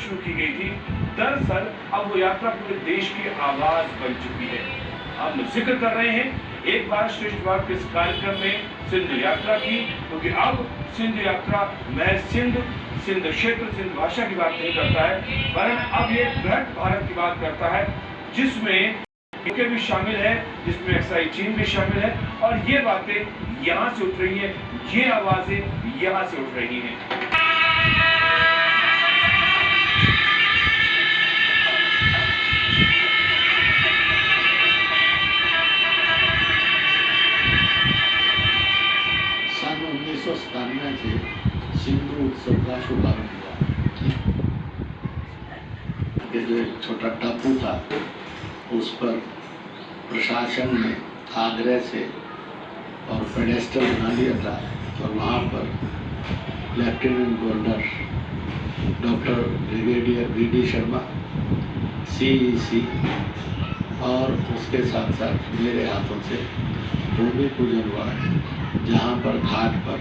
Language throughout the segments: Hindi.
शुरू की गई थी, दरअसल अब वो यात्रा पूरे देश की आवाज बन चुकी है। हम जिक्र कर रहे हैं एक बार श्रेष्ठ भारत के इस कार्यक्रम में सिंधु यात्रा की, क्योंकि अब सिंधु यात्रा महज सिंध क्षेत्र, सिंध भाषा की बात नहीं करता है, वरन अब ये बृहद भारत की बात करता है, जिसमें यूके भी शामिल है, जिसमें अक्साई चीन भी शामिल है, और ये बातें यहाँ से उठ रही हैं, ये आवाजें यहाँ से उठ रही हैं। सन 1997 से सिंधु उत्सव का शुभारंभ हुआ। जो एक छोटा टापू था, उस पर प्रशासन ने आग्रह से और पेडेस्टल बना लिया था, और वहाँ पर lieutenant governor doctor brigadier VD. Sharma, CEC और उसके साथ साथ मेरे हाथों से भूमि पूजन हुआ, जहाँ पर घाट पर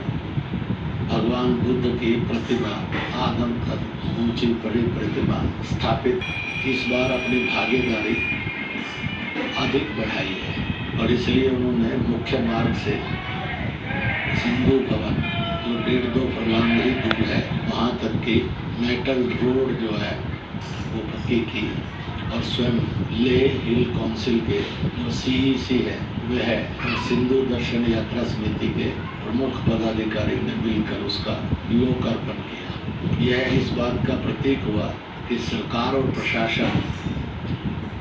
भगवान बुद्ध की प्रतिमा आदम तक ऊंची बड़ी प्रतिमा स्थापित। इस बार अपनी भागीदारी अधिक बढ़ाई है, और इसलिए उन्होंने मुख्य मार्ग से सिंधु भवन, जो 1.5-2 फरलांग ही दूर है, वहाँ तक की मेटल रोड जो है वो पक्की की, और स्वयं ले हिल काउंसिल के जो CEC है वह सिंधु दर्शन यात्रा समिति के प्रमुख पदाधिकारी ने मिलकर उसका लोकार्पण किया। यह इस बात का प्रतीक हुआ कि सरकार और प्रशासन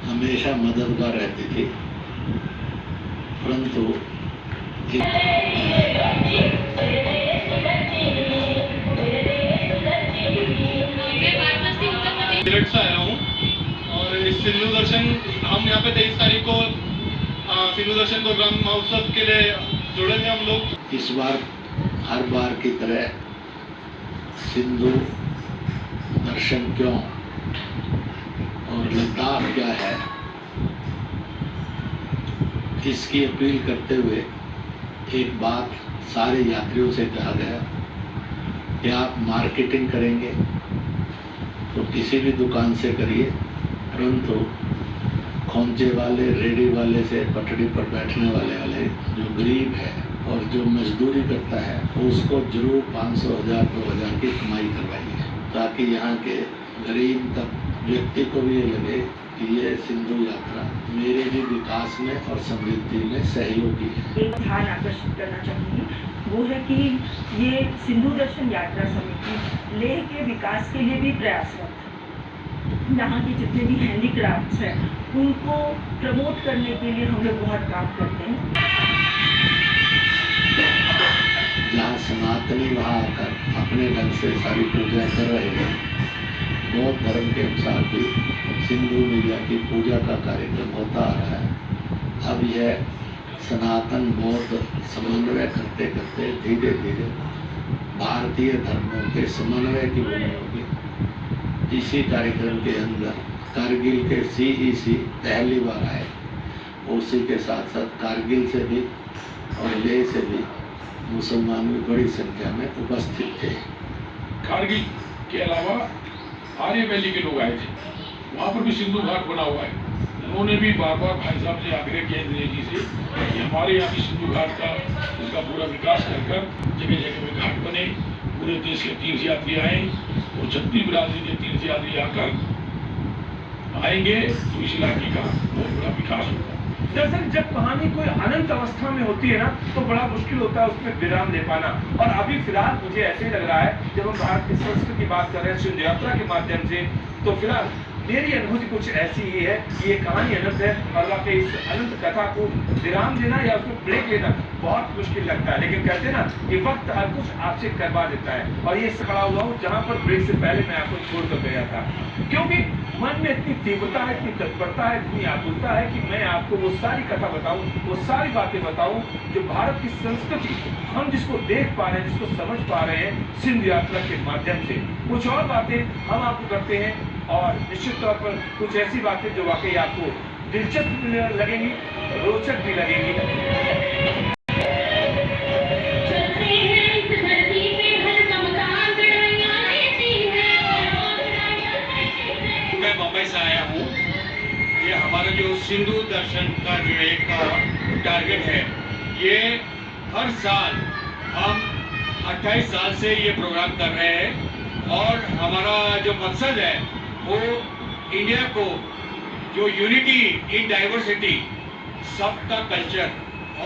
हमेशा मददगार रहती थी, परंतु मेरठ से आया हूँ, और इस सिंधु दर्शन हम यहाँ पे 23 तारीख को सिंधु दर्शन प्रोग्राम महोत्सव के लिए जुड़े थे हम लोग। इस बार हर बार की तरह सिंधु दर्शन क्यों और लद्दाख क्या है, इसकी अपील करते हुए एक बात सारे यात्रियों से कहा गया कि आप मार्केटिंग करेंगे तो किसी भी दुकान से करिए, परंतु खोंचे वाले, रेडी वाले से, पटड़ी पर बैठने वाले जो गरीब है और जो मजदूरी करता है, उसको जरूर 500, 1000, 2000 की कमाई करवाइए, ताकि यहाँ के गरीब तक व्यक्ति को भी ये लगे कि ये सिंधु यात्रा मेरे भी विकास में और समृद्धि में सहयोगी है। एक ध्यान आकर्षित करना चाहूँगी, वो है कि ये सिंधु दर्शन यात्रा समिति लेह के विकास के लिए भी प्रयासरत है। यहाँ के जितने भी हैंडीक्राफ्ट्स हैं उनको प्रमोट करने के लिए हम लोग बहुत काम करते हैं। जहाँ सनातनी वहाँ आकर अपने ढंग से सारी पूजा कर रहे हैं, बौद्ध धर्म के अनुसार भी सिंधु मैया की पूजा का कार्यक्रम होता आ रहा है। अब यह सनातन बौद्ध समन्वय करते करते धीरे धीरे भारतीय धर्मों के समन्वय की भूमि होगी। इसी कार्यक्रम के अंदर कारगिल के CEC पहली बार आए, उसी के साथ साथ कारगिल से भी और लेह से भी मुसलमान भी बड़ी संख्या में उपस्थित थे। कारगिल के अलावा आर्य वैली के लोग आए थे, वहाँ पर भी सिंधु घाट बना हुआ है। उन्होंने भी बार बार भाई साहब ने आग्रह किया इंदिरा जी से कि हमारे यहाँ की सिंधु घाट का इसका पूरा विकास कर जगह जगह में घाट बने, पूरे देश के तीर्थयात्री आए, और छत्तीस बिरादरी के तीर्थयात्री आकर आएंगे तो इस इलाके का बहुत बड़ा विकास होगा। दरअसल जब कहानी कोई अनंत अवस्था में होती है ना, तो बड़ा मुश्किल होता है उसमें विराम दे पाना। और अभी फिलहाल मुझे ऐसे ही लग रहा है, जब हम भारत की संस्कृति की बात कर रहे हैं सिंधु यात्रा के माध्यम से, तो फिलहाल मेरी अनुभूति कुछ ऐसी ही है कि ये कहानी अनंत है, और वाकई इस अनंत कथा को विराम देना या उसमें ब्रेक लेना बहुत मुश्किल लगता है। लेकिन कहते हैं ना कि वक्त हर कुछ आपसे करवा देता है, और ये खड़ा हुआ हूँ जहाँ पर ब्रेक से पहले मैं आपको छोड़ कर गया था, क्योंकि मन में इतनी तीव्रता है, इतनी तत्परता है, इतनी आकुलता है कि मैं आपको वो सारी कथा बताऊं, वो सारी बातें बताऊं जो भारत की संस्कृति हम जिसको देख पा रहे हैं, जिसको समझ पा रहे हैं सिंधु यात्रा के माध्यम से। कुछ और बातें हम आपको करते हैं, और निश्चित तौर पर कुछ ऐसी बातें जो वाकई आपको दिलचस्प भी लगेंगी, रोचक भी लगेंगी। हमारा जो सिंधु दर्शन का जो एक टारगेट है, ये हर साल हम 28 साल से ये प्रोग्राम कर रहे हैं और हमारा जो मकसद है वो इंडिया को जो यूनिटी इन डाइवर्सिटी, सबका कल्चर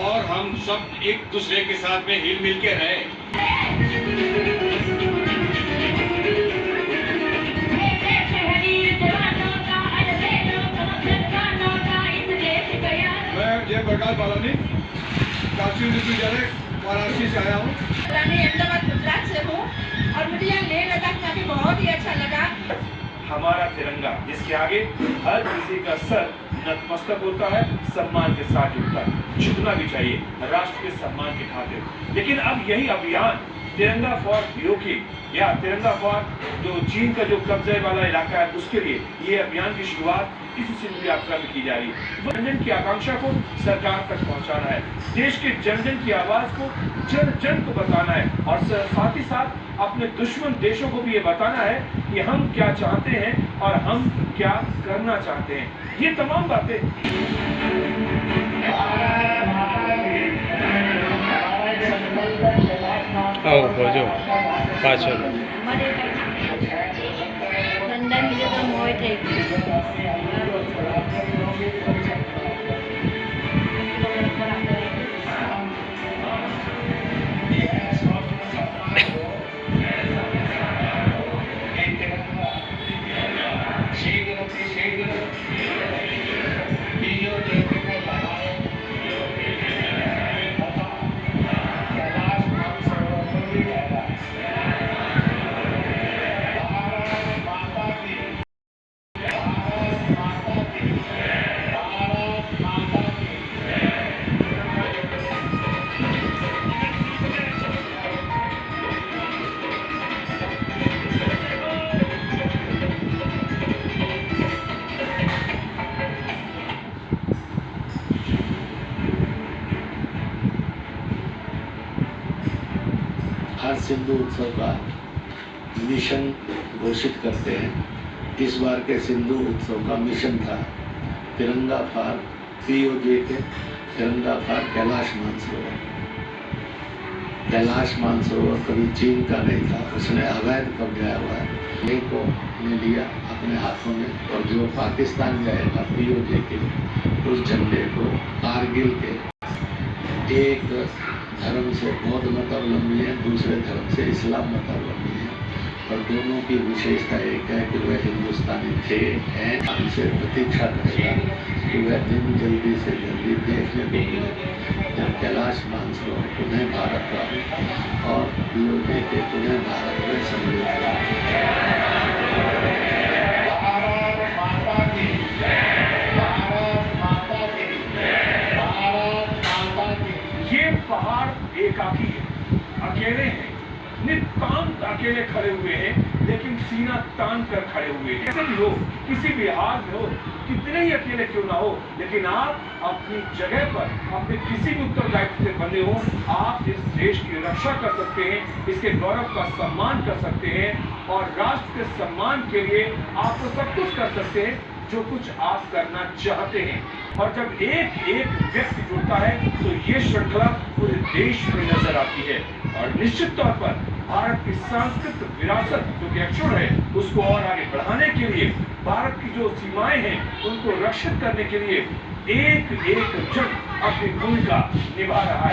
और हम सब एक दूसरे के साथ में हिल मिल के रहे। मैं जयप्रकाश बालानी काशी विश्वविद्यालय वाराणसी से आया हूँ। रानी अहमदाबाद गुजरात से हूँ और मुझे यहाँ लेह लद्दाख जाके बहुत ही अच्छा लगा। हमारा तिरंगा जिसके आगे हर किसी का सर नतमस्तक होता है, सम्मान के साथ जुड़ता है, झुकना भी चाहिए राष्ट्र के सम्मान के खातिर। लेकिन अब यही अभियान तिरंगा फॉर पीओके या तिरंगा फॉर जो चीन का जो कब्जे वाला इलाका है उसके लिए ये अभियान की शुरुआत इस सिंधु यात्रा में की जा रही है। जन जन की आकांक्षा को सरकार तक पहुंचाना है, देश के जन जन की आवाज को जन जन को बताना है और साथ ही साथ अपने दुश्मन देशों को भी ये बताना है कि हम क्या चाहते हैं और हम क्या करना चाहते हैं। ये तमाम बातें लंदन मुझे तो मोहित हर सिंधु उत्सव का मिशन घोषित करते हैं। इस बार के सिंधु उत्सव का मिशन था तिरंगा फॉर पीओके, तिरंगा फॉर कैलाश मानसरोवर। कैलाश मानसरोवर कभी चीन का नहीं था, उसने अवैध कब्जा हुआ है, ये को ने लिया अपने हाथों में। और जो पाकिस्तान जाएगा पीओके के उस झंडे को कारगिल के एक धर्म से बौद्ध मतावलंबी है, दूसरे धर्म से इस्लाम मतावलंबी है, और दोनों की विशेषता एक है कि वह हिंदुस्तानी थे, हैं, हमसे प्रतीक्षा करेगा कि वह दिन जल्दी से जल्दी देखने को मिले जब कैलाश मानसरोवर पुनः भारत का और पीओके के पुनः भारत में सम्मिलित हुआ। ये पहाड़ एकाकी है, अकेले हैं, नितांत अकेले खड़े हुए हैं, लेकिन सीना तान कर खड़े हुए हैं। कैसे भी हो, किसी भी हाल में हो, कितने ही अकेले क्यों ना हो, लेकिन आप अपनी जगह पर अपने किसी भी उत्तरदायित्व से बंधे हो, आप इस देश की रक्षा कर सकते हैं, इसके गौरव का सम्मान कर सकते हैं और राष्ट्र के सम्मान के लिए आप तो सब कुछ कर सकते हैं जो कुछ आप करना चाहते हैं। और जब एक एक व्यक्ति जुड़ता है तो ये श्रृंखला पूरे देश में नजर आती है और निश्चित तौर पर भारत की सांस्कृतिक विरासत जो कि अक्षुण है उसको और आगे बढ़ाने के लिए, भारत की जो सीमाएं हैं उनको रक्षित करने के लिए एक एक जन अपनी भूमिका निभा रहा है।